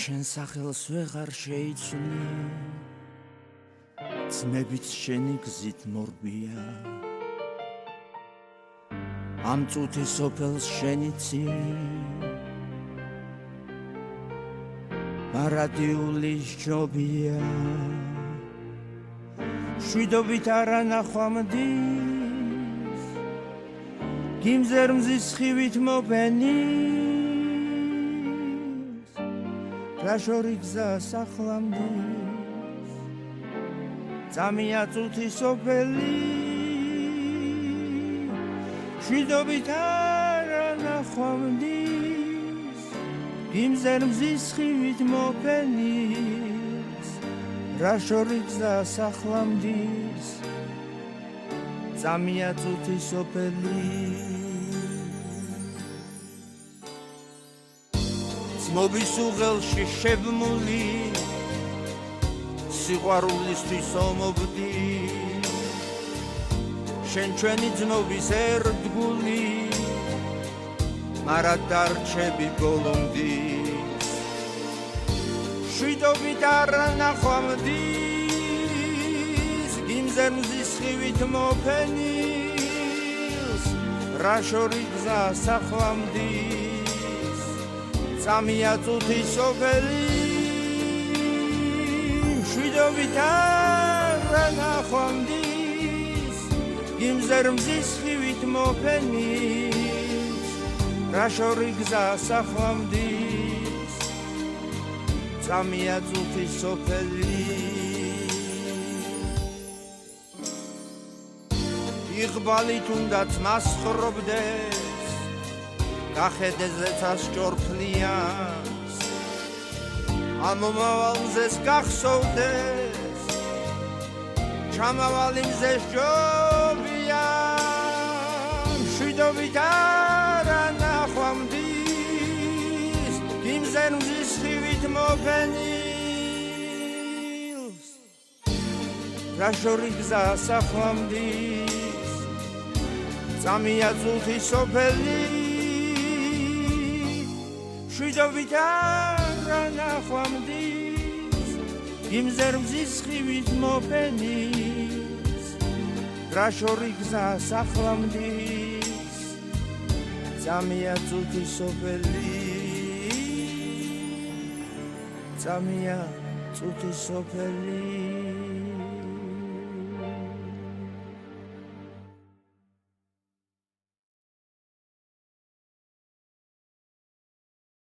შენ სახელს ვეღარ შეიცვნი ძმებით შენი გზით მორბია ამ წუთის სოფელს შენიცი მარადიული ჯობია შვიდობით არა ნახვამდის გიმზერ მზის ხივით მოპენის რა შორი გზა სახლამდის წამია წუთის სოფელი შვიდობით არა ნახვამდის გიმზერ მზის ხივით მოპენის რა შორი გზა სახლამდის წამია წუთის სოფელი ძმობის უღელში შებმული სიყვარულისთვის ომობდი შენ ჩვენი ძმობის ერთგული მარა დარჩები ბოლომდის შვიდობით არა ნახვამდის გიმზერ მზის ხივით მოფენილს რა შორი გზა სახლამდის წამია წუთის სოფელი შვიდობით არა ნახვამდის გიმზერ მზის ხივით მოფენის რა შორი გზა სახლამდის წამია წუთის სოფელი იღბალი თუნდაც მას ხრობდეს გახედე ზეცას ჭორფლიანს ამომავალზეს გახსოვდეს ჩამავალი მზეს ჯობია შვიდობით არა ნახვამდის გიმზერ მზის ხივით მოფენილს რა შორი გზა სახლამდის წამია წუთის სოფელი შვიდობით არა ნახვამდის გიმზერ მზის ხივით მოფენის რა შორი გზა სახლამდის წამია წუთის სოფელი წამია წუთის სოფელი